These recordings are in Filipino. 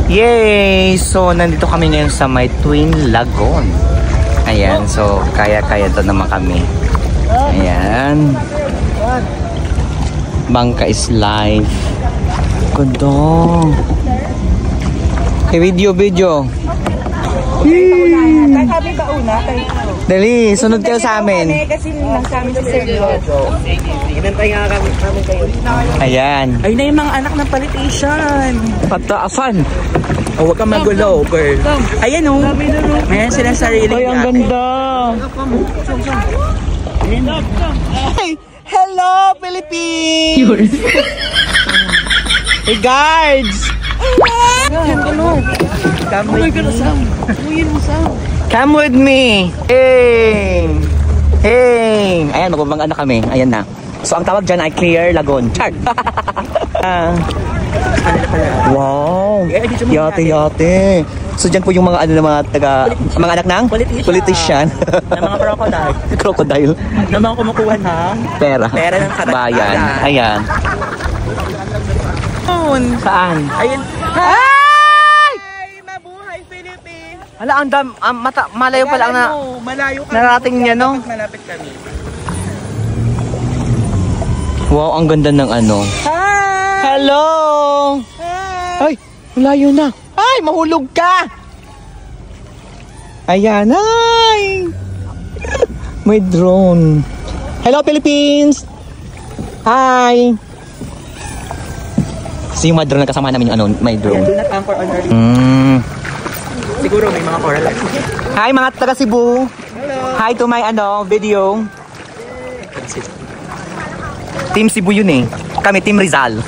Yay! So, nandito kami ngayon sa may Twin Lagoon. Ayan, so kaya-kaya to naman kami. Ayan. Bangka is live. Ganda. Hey, video. Kami ba una? Dali, sunod kayo sa amin. Kasi lang sa amin sa seryoso. Inantay nga kami kayo. Ayan. Ayun na yung mga anak ng politician. Pataasan. Oh, huwag kang magulo, girl. Ayan o. Ayan silang sarili. Ay, ang ganda. Hey, hello, Philippines! Hey, guards! Come with me. Hey! Hey! Ayan, magbabang ano kami. Ayan na. So, ang tawag dyan ay Clear Lagoon. Char! Wow! Yate. So, dyan po yung mga ano na mga anak ng politician. Na mga crocodile. Crocodile. Na mga kumukuha ng Pera ng bayan. Ayan. Saan? Ayun. Ay! Mabuhay, Philippines! Hala, malayo pala ang malayo kami. narating niya, no? Malapit kami. Wow, ang ganda ng ano. Hi! Hello! Hi! Ay, malayo na. Ay, mahulog ka! Ayan, ay! May drone. Hello, Philippines! Hi! So yung mga drone na kasama namin yung ano, may drone. Do not anchor on early. Siguro may mga coral. Hi mga taga Cebu. Hello. Hi to my video. Team Cebu yun eh. Kami Team Rizal.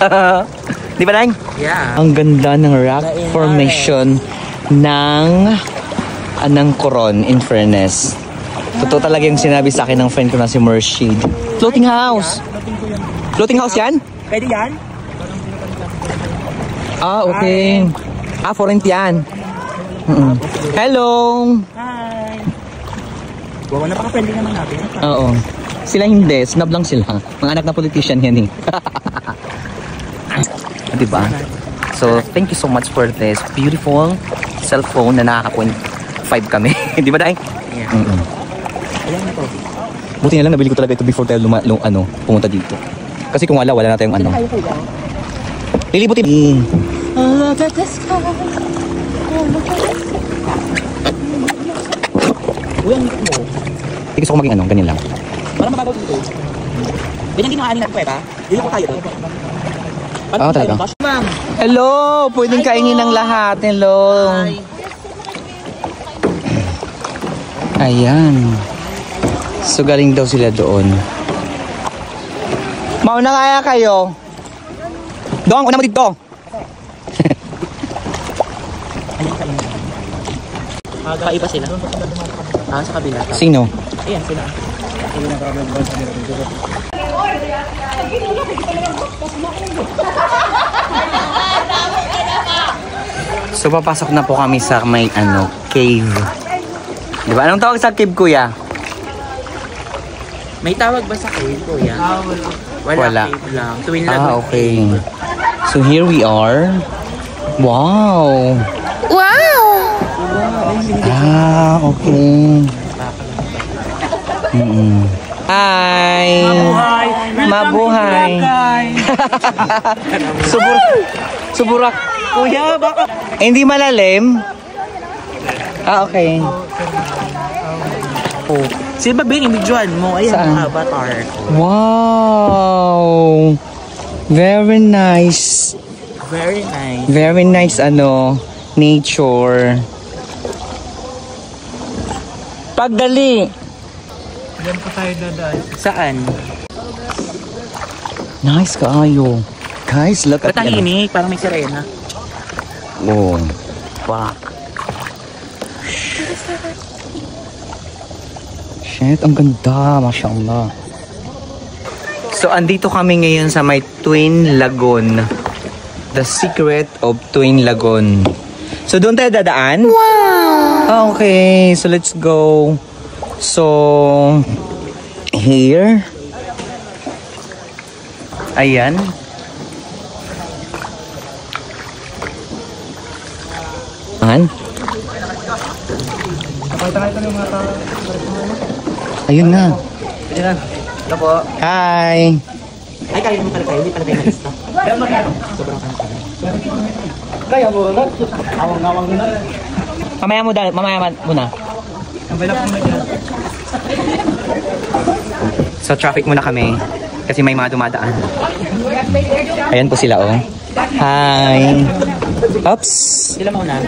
Di ba lang? Yeah. Ang ganda ng rock formation ng Coron, in fairness. Totoo talaga yung sinabi sa akin ng friend ko na si Murshid. Floating house. Floating house yan? Pwede yan? Ah, okay. Ah, for rent yan. Hello! Hi! Wow, napaka-friendly naman natin. Oo. Sila hindi. Snub lang sila. Mga anak na politician yan eh. Diba? So, thank you so much for this beautiful cellphone na nakaka-0.5 kami. Di ba, Day? Yeah. Ayan na po. Buti na lang nabili ko talaga ito before tayo pumunta dito. Kasi kung wala na tayong ano. Lilibutin. Uy, ang liko mo. Hindi gusto ko maging ano, ganyan lang. Parang mababaw dito. Ganyan ginahanin natin, pwede ba? Dito ko tayo doon. Oo, talaga. Ma'am. Hello! Pwedeng kainin ng lahat. Hello! Hi. Ayan. So, galing daw sila doon. Mauna kaya kayo? Doon, una mo dito. Kaiba sila. Ah, sa kabila. Sino? Ayan sila. So, papasok na po kami sa may cave. Di ba? Anong tawag sa cave, kuya? May tawag ba sa cave, kuya? Wala. Cave lang. Twin Lagoon. Ah, okay. So, here we are. Wow! Ah, okay. Hi! Mabuhay! Suburak. Kuya, baka... Hindi malalim? Ah, okay. Oh. Sino ba binibidyoan mo? Ayan, Saan? mga avatar. Wow! Very nice. Very nice. Very nice, nature. Pagdali! Diyan po tayo dadaan. Saan? Nice kaayo. Guys, look at Ba't ang inig? Parang may sirena. Oh, fuck. Shit, ang ganda. Mashallah. So, andito kami ngayon sa may Twin Lagoon. The secret of Twin Lagoon. So, doon tayo dadaan? Wow! Okay, so let's go. So, here. Ayan. yan? Ayun na. Ito po. Hi! Ay, kaya mo pala kayo. Hindi pala kayo nalista. Sobrang Kaya mo na. Awang-awang na. Mamaya muna. So traffic muna kami kasi may mga dumadaan. Ayan po sila oh. Hi. Oops. Sila muna.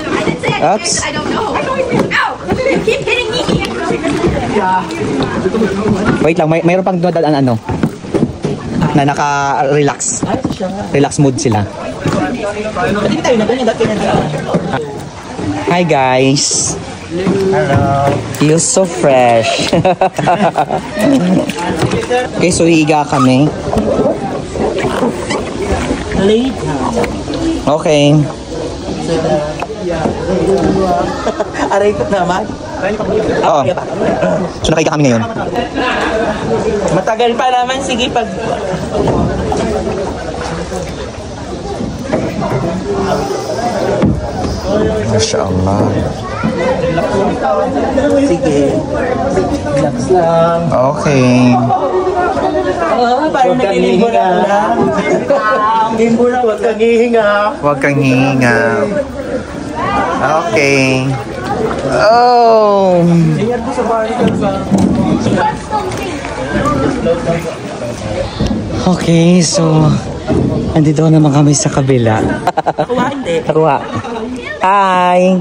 Oops. I don't know. Ow! Keep hitting me. Wait lang, mayroon pang dumadaan ano na naka-relax. Relax mood sila. Hindi tayo na ganyan. Dati na. Hi guys. Hello. You're so fresh. Okay, so higa kami. Late. Okay. Aray ko naman. Oo. So nakahiga kami ngayon. Matagal pa naman. Sige, pag... Masya Allah. Sige. Relax lang. Okay. Parang nag-ilimbo na lang. Limbo na. Huwag kang hihinga. Huwag kang hihinga. Okay. Oh. Okay, so andito naman kami sa kabila. Kuha, hindi. Tawa. Hi.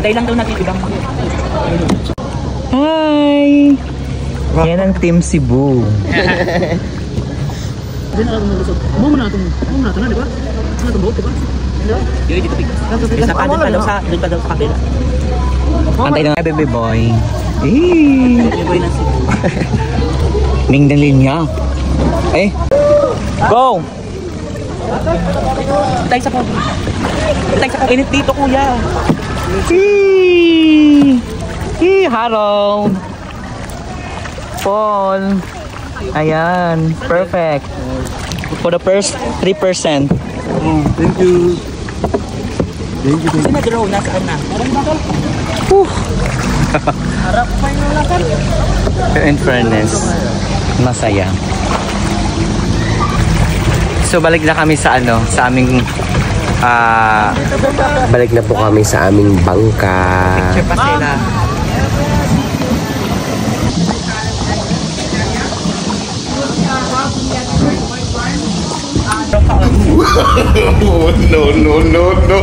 Tayo lang daw natin ibang mga. Hi. Yan ang Team Cebu. Mo na di ba? Ano to boat, di ba? Yun, dito bigla. Isa pa doon pa daw sa kabila. Antay na nga, baby boy. Eh. Yung boy ng Cebu. Ning ng linya. Eh. Go! Tayo sa pogi. Tayo sa init dito, kuya. Harold. Paul. Ayan. Perfect. For the first 3%. Thank you. Kasi nag-row, nasaan na? Harap pa yung lakad. In fairness, masaya. So balik na kami sa ano, sa aming Balik na po kami sa aming bangka. Picture pa sila. No, no, no, no.